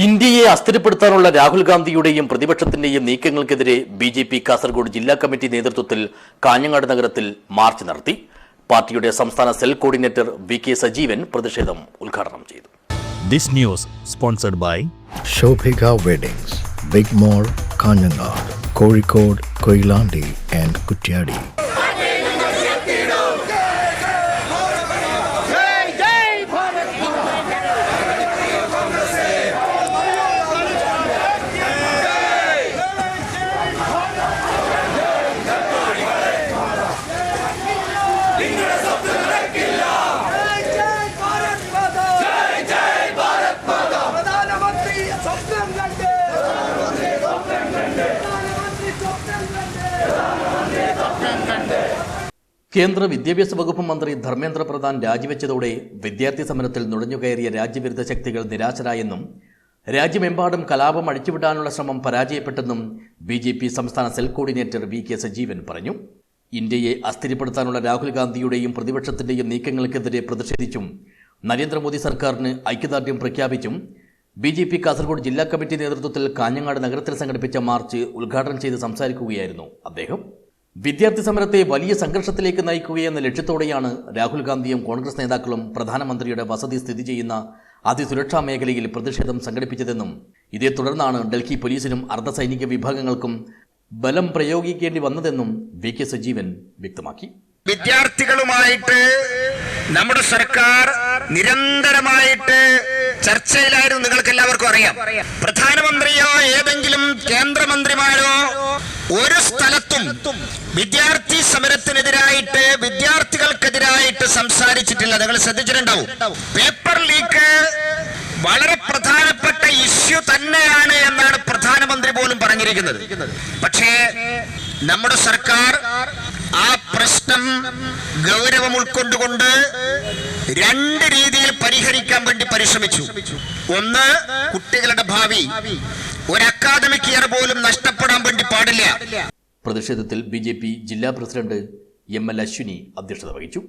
ഇന്ത്യയെ അസ്ഥിരപ്പെടുത്താനുള്ള രാഹുൽ ഗാന്ധിയുടെയും പ്രതിപക്ഷത്തിന്റെയും നീക്കങ്ങൾക്കെതിരെ ബിജെപി കാസർഗോഡ് ജില്ലാ കമ്മിറ്റി നേതൃത്വത്തിൽ കാഞ്ഞങ്ങാട് നഗരത്തിൽ മാർച്ച് നടത്തി. പാർട്ടിയുടെ സംസ്ഥാന cell coordinator V K Sajeevan പ്രതിഷേധം ഉദ്ഘാടനം ചെയ്തു. This news sponsored by Shobhika weddings, big mall, Kanhangad, Kozhikode, Koyilandy and Kuttiadi. കേന്ദ്ര വിദ്യാഭ്യാസ വകുപ്പ് മന്ത്രി ധർമ്മേന്ദ്ര പ്രധാൻ രാജിവെച്ചതോടെ വിദ്യാർത്ഥി സമരത്തിൽ നുഴഞ്ഞുകയറിയ രാജ്യവിരുദ്ധ ശക്തികൾ നിരാശരായെന്നും രാജ്യമെമ്പാടും കലാപം അഴിച്ചുവിടാനുള്ള ശ്രമം പരാജയപ്പെട്ടെന്നും ബിജെപി സംസ്ഥാന cell coordinator V K Sajeevan പറഞ്ഞു. ഇന്ത്യയെ അസ്ഥിരപ്പെടുത്താനുള്ള രാഹുൽ ഗാന്ധിയുടെയും പ്രതിപക്ഷത്തിന്റെയും നീക്കങ്ങൾക്കെതിരെ പ്രതിഷേധിച്ചും നരേന്ദ്രമോദി സർക്കാരിന് ഐക്യദാർഢ്യം പ്രഖ്യാപിച്ചും ബിജെപി കാസർഗോഡ് ജില്ലാ കമ്മിറ്റി നേതൃത്വത്തിൽ കാഞ്ഞങ്ങാട് നഗരത്തിൽ സംഘടിപ്പിച്ച മാർച്ച് ഉദ്ഘാടനം ചെയ്ത് സംസാരിക്കുകയായിരുന്നു അദ്ദേഹം. വിദ്യാർത്ഥി സമരത്തെ വലിയ സംഘർഷത്തിലേക്ക് നയിക്കുകയെന്ന ലക്ഷ്യത്തോടെയാണ് രാഹുൽ ഗാന്ധിയും കോൺഗ്രസ് നേതാക്കളും പ്രധാനമന്ത്രിയുടെ വസതി സ്ഥിതി ചെയ്യുന്ന അതിസുരക്ഷാ മേഖലയിൽ പ്രതിഷേധം സംഘടിപ്പിച്ചതെന്നും ഇതേ തുടർന്നാണ് ഡൽഹി പോലീസിനും അർദ്ധസൈനിക വിഭാഗങ്ങൾക്കും ബലം പ്രയോഗിക്കേണ്ടി വന്നതെന്നും വി കെ സജീവൻ വ്യക്തമാക്കി. വിദ്യാർത്ഥികളുമായിട്ട് നമ്മുടെ സർക്കാർ നിരന്തരമായിട്ട് ചർച്ചയിലായിരുന്നു. നിങ്ങൾക്ക് എല്ലാവർക്കും അറിയാം, പ്രധാനമന്ത്രിയോ ഏതെങ്കിലും കേന്ദ്രമന്ത്രിമാരോ ഒരു സ്ഥലത്തും വിദ്യാർത്ഥി സമരത്തിനെതിരായിട്ട് വിദ്യാർത്ഥികൾക്കെതിരായിട്ട് സംസാരിച്ചിട്ടില്ല. നിങ്ങൾ ശ്രദ്ധിച്ചിട്ടുണ്ടാവും. പേപ്പർ ലീക്ക് വളരെ പ്രധാനപ്പെട്ട ഇഷ്യൂ തന്നെയാണ് എന്നാണ് പ്രധാനമന്ത്രി പോലും പറഞ്ഞിരിക്കുന്നത്. പക്ഷേ നമ്മുടെ സർക്കാർ ആ പ്രശ്നം ഗൗരവം ഉൾക്കൊണ്ടുകൊണ്ട് രണ്ട് രീതിയിൽ പരിഹരിക്കാൻ വേണ്ടി പരിശ്രമിച്ചു. ഒന്ന്, കുട്ടികളുടെ ഭാവി ഒരു അക്കാദമിക് ഇയർ പോലും നഷ്ടപ്പെടാൻ വേണ്ടി പാടില്ല. പ്രതിഷേധത്തിൽ ബിജെപി ജില്ലാ പ്രസിഡന്റ് എം.എൽ. അശ്വിനി അധ്യക്ഷത വഹിച്ചു.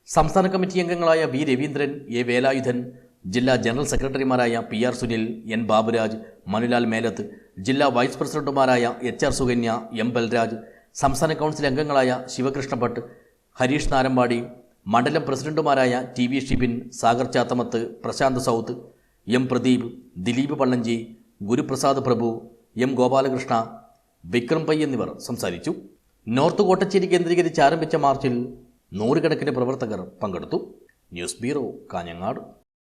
സംസ്ഥാന കമ്മിറ്റി അംഗങ്ങളായ വി രവീന്ദ്രൻ, എ വേലായുധൻ, ജില്ലാ ജനറൽ സെക്രട്ടറിമാരായ P R Sunil, N Baburaj, Manulal Melath, ജില്ലാ വൈസ് പ്രസിഡന്റുമാരായ H R Sukanya, M Balraj, സംസ്ഥാന കൗൺസിൽ അംഗങ്ങളായ ശിവകൃഷ്ണ ഭട്ട്, ഹരീഷ് നാരമ്പാടി, മണ്ഡലം പ്രസിഡന്റുമാരായ T V Shibin, Sagar Chathamath, Prashanth south, M Pradeep, Dileep Pallanchi, Guruprasad Prabhu, M Gopalakrishna, Vikram Pai എന്നിവർ സംസാരിച്ചു. നോർത്ത് കോട്ടച്ചേരി കേന്ദ്രീകരിച്ച് ആരംഭിച്ച മാർച്ചിൽ നൂറുകണക്കിന് പ്രവർത്തകർ പങ്കെടുത്തു. News bureau, Kanhangad.